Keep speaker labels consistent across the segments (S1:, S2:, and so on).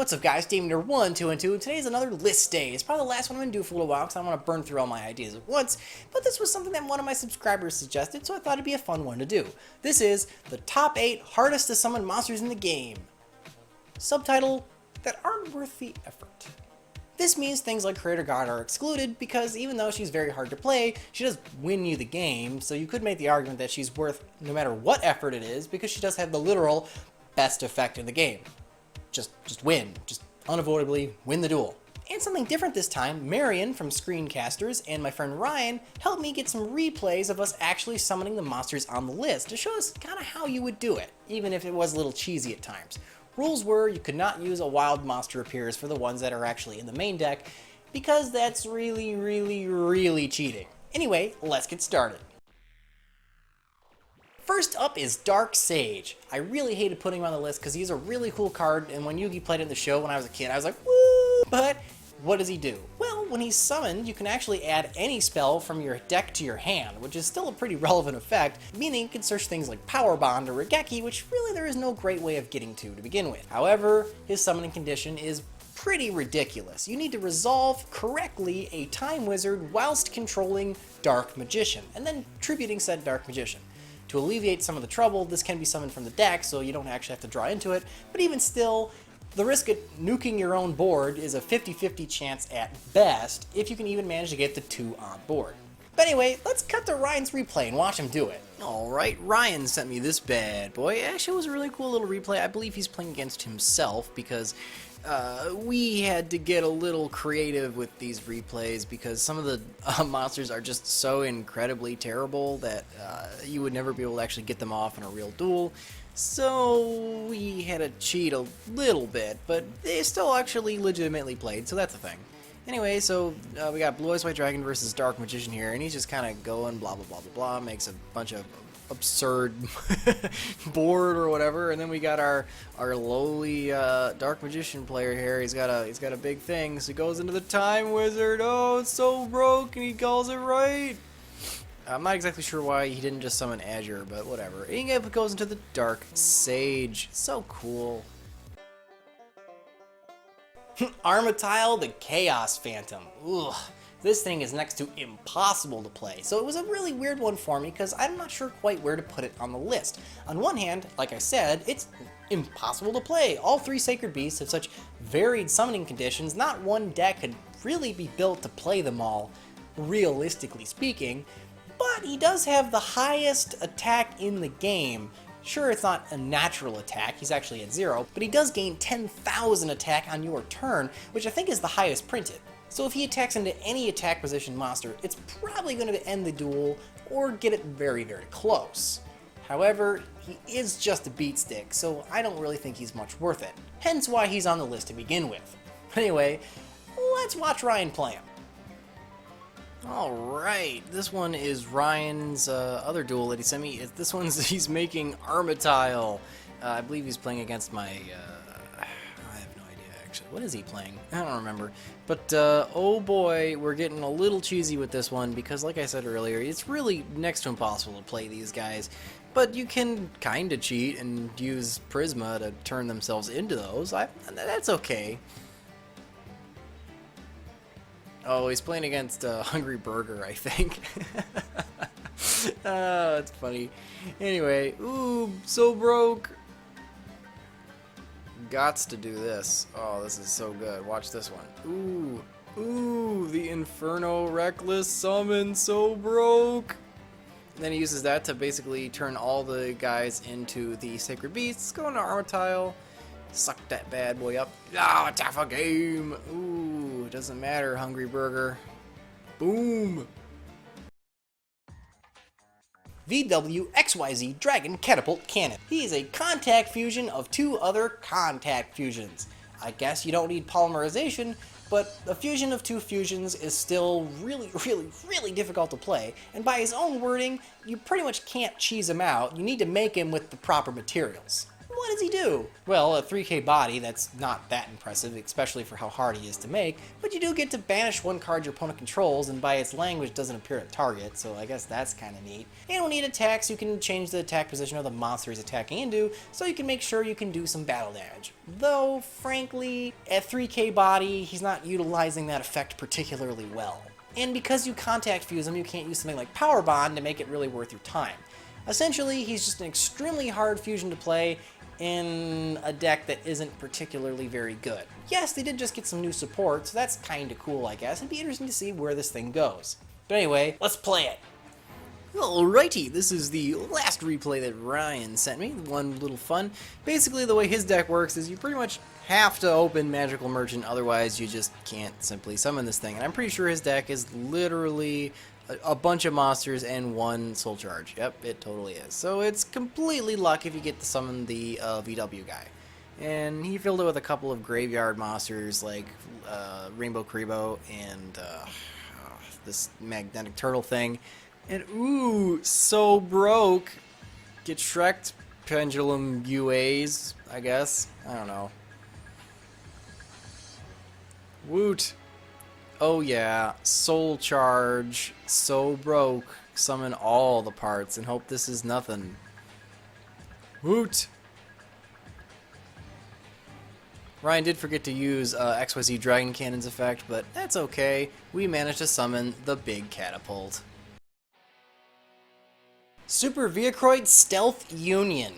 S1: What's up guys, Davener1, 2 and 2, and today's another list day. It's probably the last one I'm going to do for a little while because I don't want to burn through all my ideas at once, but this was something that one of my subscribers suggested, so I thought it'd be a fun one to do. This is the top 8 hardest to summon monsters in the game. Subtitle, that aren't worth the effort. This means things like Creator God are excluded because even though she's very hard to play, she does win you the game, so you could make the argument that she's worth no matter what effort it is because she does have the literal best effect in the game. Just win. Just unavoidably win the duel. And something different this time, Marion from Screencasters and my friend Ryan helped me get some replays of us actually summoning the monsters on the list to show us kind of how you would do it, even if it was a little cheesy at times. Rules were you could not use a wild monster appears for the ones that are actually in the main deck, because that's really cheating. Anyway, let's get started. First up is Dark Sage. I really hated putting him on the list because he's a really cool card, and when Yugi played it in the show when I was a kid, I was like, woo! But what does he do? Well, when he's summoned, you can actually add any spell from your deck to your hand, which is still a pretty relevant effect, meaning you can search things like Power Bond or Regeki, which really there is no great way of getting to begin with. However, his summoning condition is pretty ridiculous. You need to resolve correctly a Time Wizard whilst controlling Dark Magician, and then tributing said Dark Magician. To alleviate some of the trouble, this can be summoned from the deck, so you don't actually have to draw into it, but even still, the risk of nuking your own board is a 50-50 chance at best, if you can even manage to get the 2 on board. But anyway, let's cut to Ryan's replay and watch him do it. Alright, Ryan sent me this bad boy. Actually, it was a really cool little replay. I believe he's playing against himself because we had to get a little creative with these replays because some of the monsters are just so incredibly terrible that you would never be able to actually get them off in a real duel. So we had to cheat a little bit, but they still actually legitimately played, so that's a thing. Anyway, so we got Blue Eyes White Dragon versus Dark Magician here, and he's just kind of going blah blah blah blah blah, makes a bunch of absurd board or whatever, and then we got our lowly Dark Magician player here. He's got a big thing, so he goes into the Time Wizard. Oh, it's so broke, and he calls it right. I'm not exactly sure why he didn't just summon Azure, but whatever. And he goes into the Dark Sage. So cool. Armatile the Chaos Phantom. Ugh. This thing is next to impossible to play, so it was a really weird one for me because I'm not sure quite where to put it on the list. On one hand, like I said, it's impossible to play. All 3 Sacred Beasts have such varied summoning conditions, not one deck could really be built to play them all, realistically speaking, but he does have the highest attack in the game. Sure, it's not a natural attack, he's actually at 0, but he does gain 10,000 attack on your turn, which I think is the highest printed. So if he attacks into any attack position monster, it's probably going to end the duel or get it very close. However, he is just a beat stick, so I don't really think he's much worth it. Hence why he's on the list to begin with. Anyway, let's watch Ryan play him. Alright, this one is Ryan's other duel that he sent me. This one's, he's making Armatile. I believe he's playing against my, what is he playing? I don't remember. But, oh boy, we're getting a little cheesy with this one because, like I said earlier, it's really next to impossible to play these guys. But you can kind of cheat and use Prisma to turn themselves into those. That's okay. Oh, he's playing against Hungry Burger, I think. Oh, that's funny. Anyway, ooh, so broke. Gots to do this. Oh, this is so good. Watch this one. Ooh, the Inferno Reckless Summon, so broke. And then he uses that to basically turn all the guys into the Sacred Beasts. Go into Armatile. Suck that bad boy up. Ah, attack a game. Ooh, it doesn't matter, Hungry Burger. Boom. XYZ Dragon Catapult Cannon. He is a contact fusion of 2 other contact fusions. I guess you don't need polymerization, but a fusion of 2 fusions is still really difficult to play, and by his own wording, you pretty much can't cheese him out. You need to make him with the proper materials. what does he do? Well, a 3k body, that's not that impressive, especially for how hard he is to make, but you do get to banish one card your opponent controls, and by its language doesn't appear at target, so I guess that's kind of neat. And when he attacks, you can change the attack position of the monster he's attacking into, so you can make sure you can do some battle damage. Though, frankly, at 3k body, he's not utilizing that effect particularly well. And because you contact fuse him, you can't use something like Power Bond to make it really worth your time. Essentially, he's just an extremely hard fusion to play in a deck that isn't particularly very good. Yes, they did just get some new support, so that's kinda cool, I guess. It'd be interesting to see where this thing goes. But anyway, let's play it. Alrighty, this is the last replay that Ryan sent me, one little fun. Basically, the way his deck works is you pretty much have to open Magical Merchant, otherwise you just can't simply summon this thing. And I'm pretty sure his deck is literally a bunch of monsters and one Soul Charge. Yep, it totally is. So it's completely luck if you get to summon the VW guy. And he filled it with a couple of graveyard monsters like Rainbow Kribo and this magnetic turtle thing. And ooh, so broke. Get Shrek'd, Pendulum UAs, I guess. I don't know. Woot. Oh yeah, Soul Charge, so broke. Summon all the parts and hope this is nothing. Woot. Ryan did forget to use XYZ Dragon Cannon's effect, but that's okay. We managed to summon the big catapult. Super Vehicroid Stealth Union.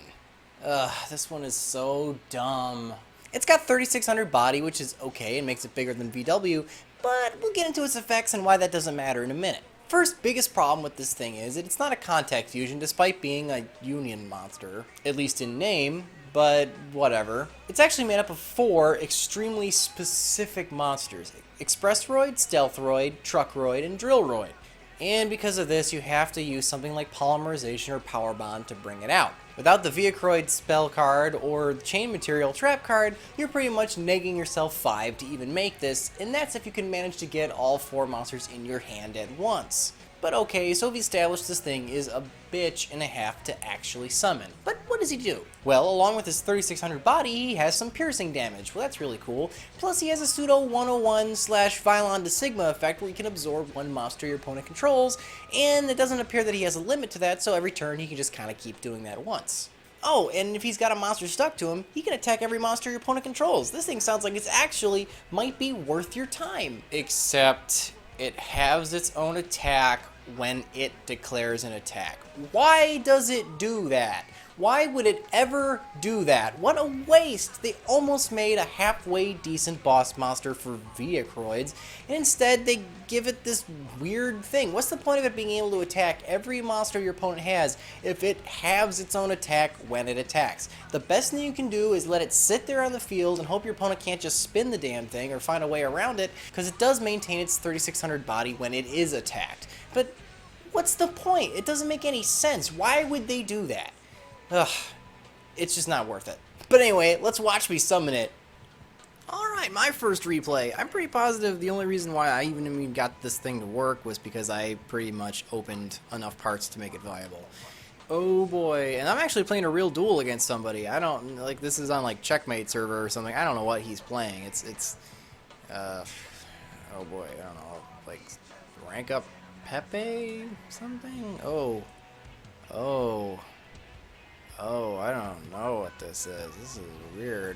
S1: This one is so dumb. It's got 3600 body, which is okay and makes it bigger than VW, but we'll get into its effects and why that doesn't matter in a minute. First biggest problem with this thing is that it's not a contact fusion despite being a union monster, at least in name, but whatever. It's actually made up of 4 extremely specific monsters: Expressroid, Stealthroid, Truckroid, and Drillroid. And because of this, you have to use something like Polymerization or Power Bond to bring it out. Without the Vehicroid spell card or Chain Material trap card, you're pretty much negging yourself 5 to even make this, and that's if you can manage to get all 4 monsters in your hand at once. But okay, so we've established this thing is a bitch and a half to actually summon. But what does he do? Well, along with his 3600 body, he has some piercing damage. Well, that's really cool. Plus, he has a pseudo 101/Vylon to Sigma effect where he can absorb one monster your opponent controls, and it doesn't appear that he has a limit to that, so every turn he can just kind of keep doing that once. Oh, and if he's got a monster stuck to him, he can attack every monster your opponent controls. This thing sounds like it's actually might be worth your time. Except it has its own attack when it declares an attack. Why does it do that? Why would it ever do that? What a waste! They almost made a halfway decent boss monster for Vehicroids, and instead they give it this weird thing. What's the point of it being able to attack every monster your opponent has if it has its own attack when it attacks? The best thing you can do is let it sit there on the field and hope your opponent can't just spin the damn thing or find a way around it, because it does maintain its 3600 body when it is attacked. But what's the point? It doesn't make any sense. Why would they do that? Ugh, it's just not worth it. But anyway, let's watch me summon it. Alright, my first replay. I'm pretty positive the only reason why I even got this thing to work was because I pretty much opened enough parts to make it viable. Oh boy, and I'm actually playing a real duel against somebody. I don't, like, this is on like Checkmate server or something. I don't know what he's playing. Oh boy, I don't know, like, rank up Pepe? Something? Oh, I don't know what this is. This is weird.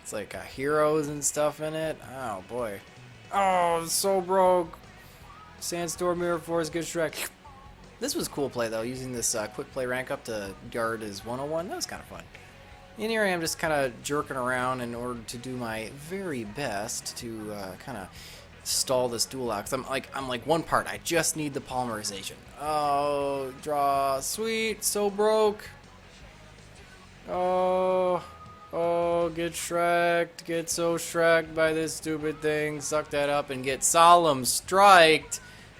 S1: It's like heroes and stuff in it. Oh boy. Oh, it's so broke. Sandstorm, Mirror Force, good Shrek. This was cool play though, using this quick play rank up to guard his 101. That was kind of fun. And here I am just kind of jerking around in order to do my very best to kind of stall this duel out. Cause I'm like one part. I just need the polymerization. Oh, draw, sweet, so broke. Oh, get Shrek'd, get so Shrek'd by this stupid thing. Suck that up and get Solemn Striked.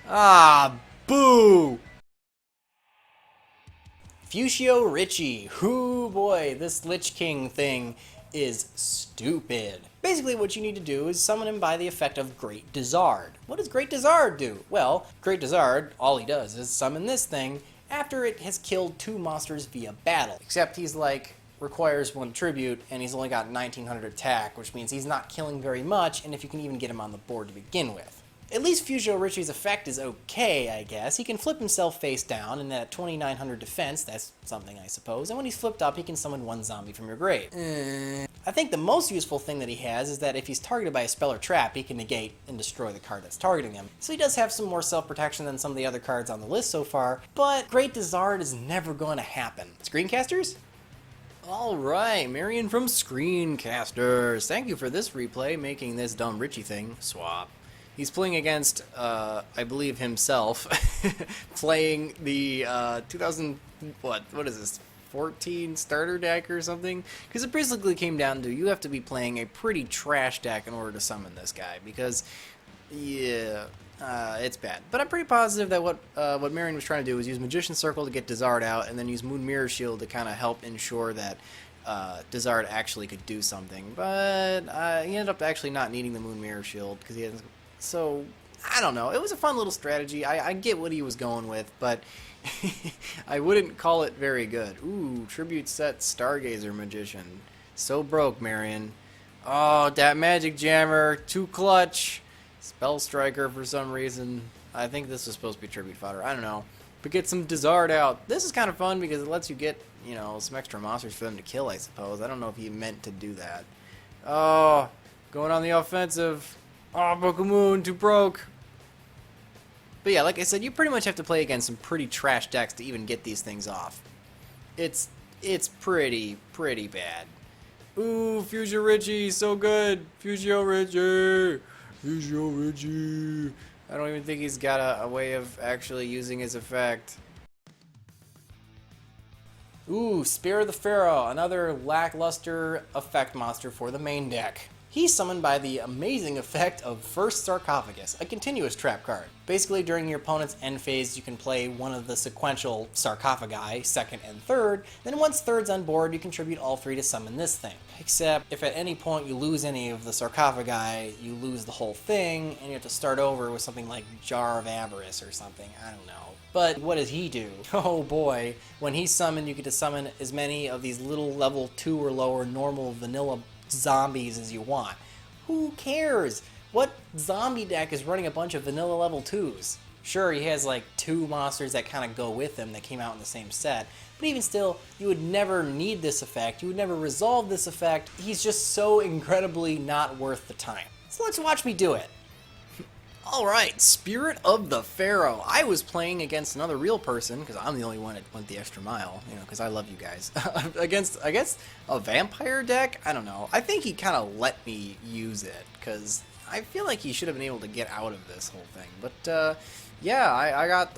S1: Ah, boo. Yugioh Richie. Hoo boy, this Lich King thing is stupid. Basically what you need to do is summon him by the effect of Great Dizard. What does Great Dizard do? Well, Great Dizard, all he does is summon this thing, after it has killed 2 monsters via battle. Except he's like, requires 1 tribute, and he's only got 1900 attack, which means he's not killing very much, and if you can even get him on the board to begin with. At least Yugioh Richie's effect is okay, I guess. He can flip himself face down, and at 2900 defense, that's something I suppose, and when he's flipped up, he can summon 1 zombie from your grave. I think the most useful thing that he has is that if he's targeted by a spell or trap, he can negate and destroy the card that's targeting him. So he does have some more self-protection than some of the other cards on the list so far, but Great Dizard is never going to happen. Screencasters? Alright, Marion from Screencasters. Thank you for this replay, making this dumb Richie thing swap. He's playing against, I believe himself, playing the 2000, what is this, 14 starter deck or something? Because it basically came down to you have to be playing a pretty trash deck in order to summon this guy, because, yeah, it's bad. But I'm pretty positive that what Marion was trying to do was use Magician Circle to get Dizard out, and then use Moon Mirror Shield to kind of help ensure that Dizard actually could do something. But he ended up actually not needing the Moon Mirror Shield, because he hasn't. So, I don't know. It was a fun little strategy. I get what he was going with, but I wouldn't call it very good. Ooh, Tribute Set Stargazer Magician. So broke, Marion. Oh, that Magic Jammer. Too clutch. Spell Striker for some reason. I think this was supposed to be Tribute Fodder. I don't know. But get some Dizard out. This is kind of fun because it lets you get, you know, some extra monsters for them to kill, I suppose. I don't know if he meant to do that. Oh, going on the offensive. Oh, Bokumoon, too broke. But yeah, like I said, you pretty much have to play against some pretty trash decks to even get these things off. It's pretty bad. Ooh, Yugioh Richie, so good. Yugioh Richie. Yugioh Richie. I don't even think he's got a way of actually using his effect. Ooh, Spear of the Pharaoh, another lackluster effect monster for the main deck. He's summoned by the amazing effect of First Sarcophagus, a continuous trap card. Basically, during your opponent's end phase, you can play one of the sequential sarcophagi, second and third, then once third's on board, you contribute all 3 to summon this thing. Except, if at any point you lose any of the sarcophagi, you lose the whole thing, and you have to start over with something like Jar of Avarice or something, I don't know. But what does he do? Oh boy, when he's summoned, you get to summon as many of these little level 2 or lower normal vanilla zombies as you want. Who cares? What zombie deck is running a bunch of vanilla level 2s? Sure, he has like 2 monsters that kind of go with him that came out in the same set, but even still, you would never need this effect, you would never resolve this effect. He's just so incredibly not worth the time. So let's watch me do it. Alright, Spirit of the Pharaoh. I was playing against another real person, because I'm the only one that went the extra mile, you know, because I love you guys. Against, I guess, a vampire deck? I don't know. I think he kind of let me use it, because I feel like he should have been able to get out of this whole thing. But, yeah,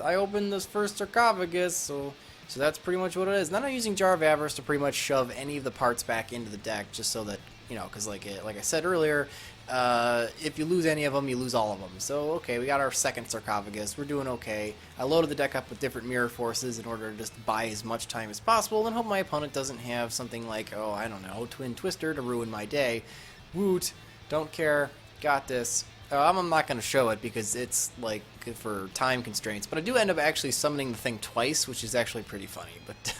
S1: I opened this first sarcophagus, so that's pretty much what it is. Then I'm using Jar of Avarice to pretty much shove any of the parts back into the deck, just so that, you know, because like I said earlier, if you lose any of them, you lose all of them. So, okay, we got our second sarcophagus. We're doing okay. I loaded the deck up with different mirror forces in order to just buy as much time as possible and hope my opponent doesn't have something like, oh, I don't know, Twin Twister to ruin my day. Woot. Don't care. Got this. I'm not going to show it because it's, like, for time constraints. But I do end up actually summoning the thing twice, which is actually pretty funny. But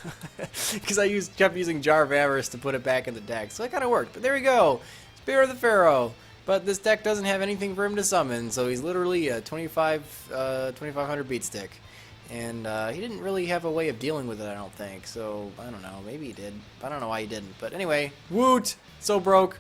S1: because I kept using Jar of Avarice to put it back in the deck. So it kind of worked. But there we go. Spear of the Pharaoh. But this deck doesn't have anything for him to summon, so he's literally a 2500 beat stick. And he didn't really have a way of dealing with it, I don't think. So, I don't know. Maybe he did. I don't know why he didn't. But anyway, woot! So broke.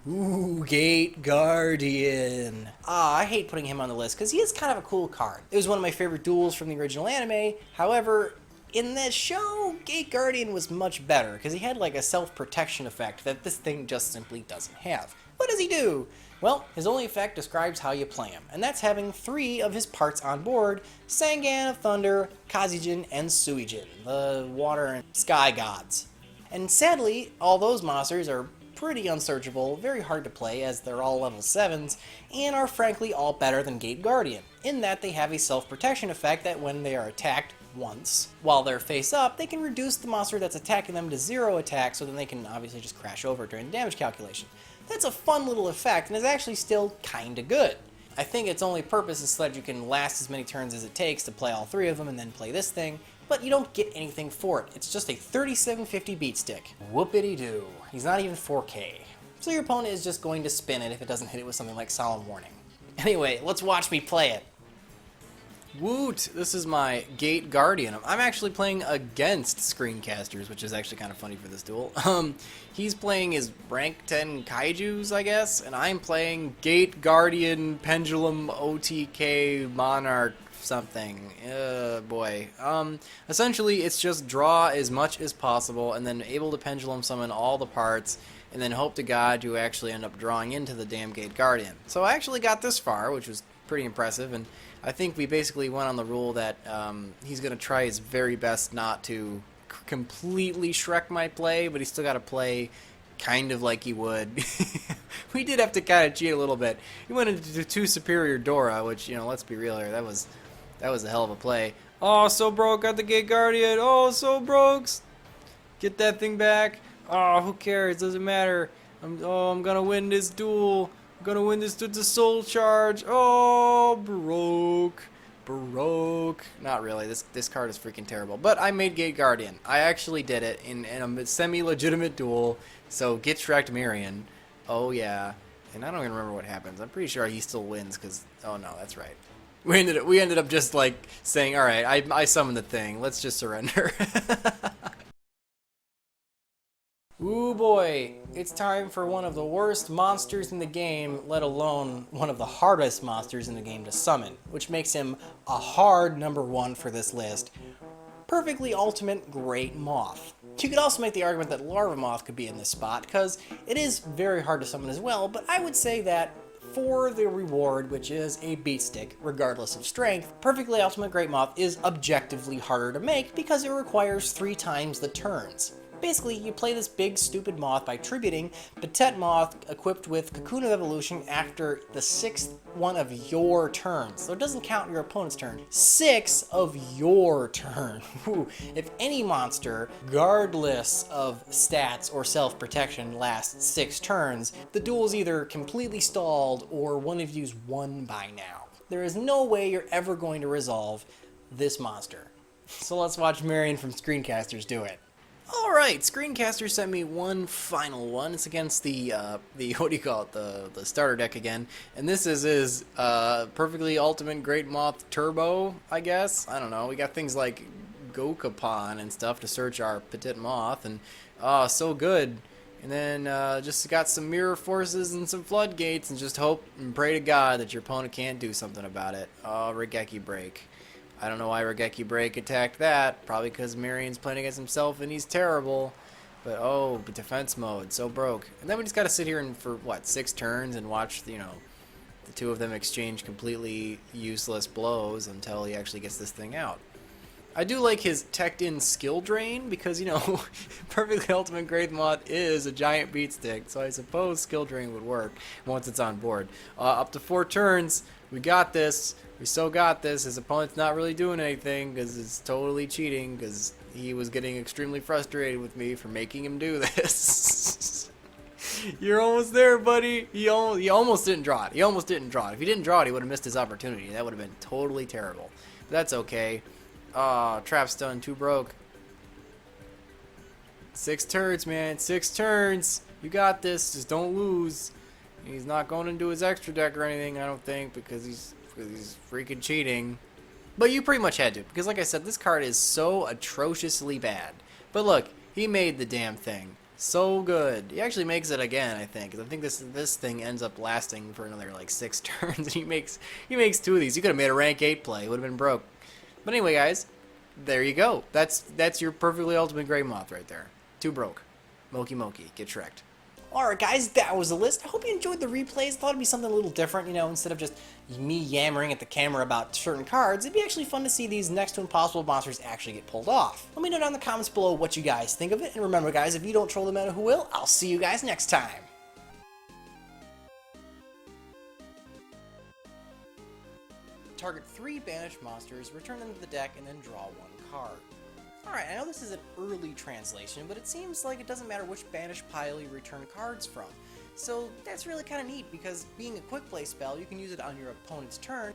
S1: Ooh, Gate Guardian. I hate putting him on the list because he is kind of a cool card. It was one of my favorite duels from the original anime. However, in this show, Gate Guardian was much better because he had like a self-protection effect that this thing just simply doesn't have. What does he do? Well, his only effect describes how you play him, and that's having 3 of his parts on board: Sangan of Thunder, Kazijin, and Suijin, the water and sky gods. And sadly, all those monsters are pretty unsearchable, very hard to play as they're all level 7s, and are frankly all better than Gate Guardian, in that they have a self-protection effect that when they are attacked once, while they're face up, they can reduce the monster that's attacking them to 0 attack, so then they can obviously just crash over during the damage calculation. That's a fun little effect, and is actually still kinda good. I think its only purpose is so that you can last as many turns as it takes to play all three of them and then play this thing, but you don't get anything for it. It's just a 3750 beat stick. Whoopity-doo. He's not even 4K. So your opponent is just going to spin it if it doesn't hit it with something like Solemn Warning. Anyway, let's watch me play it. Woot! This is my Gate Guardian. I'm actually playing against Screencasters, which is actually kind of funny for this duel. He's playing his rank 10 Kaijus, I guess, and I'm playing Gate Guardian Pendulum OTK Monarch something. Boy. Essentially, it's just draw as much as possible and then able to Pendulum summon all the parts and then hope to God you actually end up drawing into the damn Gate Guardian. So I actually got this far, which was pretty impressive, and I think we basically went on the rule that he's going to try his very best not to completely Shrek my play, but he's still got to play kind of like he would. We did have to kind of cheat a little bit. He went into 2 Superior Dora, which, you know, let's be real here, that was a hell of a play. Oh, so broke, got the Gate Guardian. Oh, so broke. Get that thing back. Oh, who cares? Doesn't matter. I'm gonna win this duel. I'm gonna win this duel. It's a soul charge. Oh, broke. Not really. This card is freaking terrible. But I made Gate Guardian. I actually did it in a semi-legitimate duel. So get Shrek Marion. Oh yeah. And I don't even remember what happens. I'm pretty sure he still wins because oh no, that's right. We ended up just like saying, all right, I summoned the thing. Let's just surrender. Ooh boy, it's time for one of the worst monsters in the game, let alone one of the hardest monsters in the game to summon, which makes him a hard number 1 for this list. Perfectly Ultimate Great Moth. You could also make the argument that Larva Moth could be in this spot, because it is very hard to summon as well, but I would say that for the reward, which is a beat stick, regardless of strength, Perfectly Ultimate Great Moth is objectively harder to make because it requires 3 times the turns. Basically, you play this big stupid moth by tributing Petite Moth equipped with Cocoon of Evolution after the 6th one of your turns. So it doesn't count your opponent's turn. 6 of your turn. If any monster, regardless of stats or self-protection, lasts 6 turns, the duel is either completely stalled or one of you's won by now. There is no way you're ever going to resolve this monster. So let's watch Marion from Screencasters do it. Alright, Screencaster sent me one final one. It's against the what do you call it, the starter deck again. And this is his Perfectly Ultimate Great Moth Turbo, I guess. I don't know. We got things like Gokapon and stuff to search our Petite Moth, and so good. And then just got some Mirror Forces and some Floodgates, and just hope and pray to God that your opponent can't do something about it. Oh, Regeki Break. I don't know why Regeki Break attacked that. Probably because Marion's playing against himself and he's terrible. But oh, defense mode, so broke. And then we just got to sit here and for what, 6 turns and watch, you know, the 2 of them exchange completely useless blows until he actually gets this thing out. I do like his teched-in skill drain because, you know, Perfectly Ultimate Great Moth is a giant beat stick, so I suppose skill drain would work once it's on board. Up to 4 turns, we got this. We so got this. His opponent's not really doing anything because it's totally cheating because he was getting extremely frustrated with me for making him do this. You're almost there, buddy. He almost didn't draw it. He almost didn't draw it. If he didn't draw it, he would have missed his opportunity. That would have been totally terrible. But that's okay. Trap stun, 2 broke. 6 turns, man. 6 turns. You got this. Just don't lose. He's not going into his extra deck or anything, I don't think, because he's freaking cheating. But you pretty much had to, because like I said, this card is so atrociously bad. But look, he made the damn thing. So good. He actually makes it again, I think. 'Cause I think this thing ends up lasting for another like 6 turns. And he makes 2 of these. He could have made a rank 8 play. It would have been broke. But anyway, guys, there you go. That's your Perfectly Ultimate Great Moth right there. 2 broke. Moki Moki. Get Shrek'd. Alright guys, that was the list. I hope you enjoyed the replays. I thought it'd be something a little different, you know, instead of just me yammering at the camera about certain cards. It'd be actually fun to see these next to impossible monsters actually get pulled off. Let me know down in the comments below what you guys think of it. And remember guys, if you don't troll the meta, who will? I'll see you guys next time. Target 3 banished monsters, return them to the deck, and then draw 1 card. Alright, I know this is an early translation, but it seems like it doesn't matter which banished pile you return cards from. So that's really kind of neat because being a quick play spell, you can use it on your opponent's turn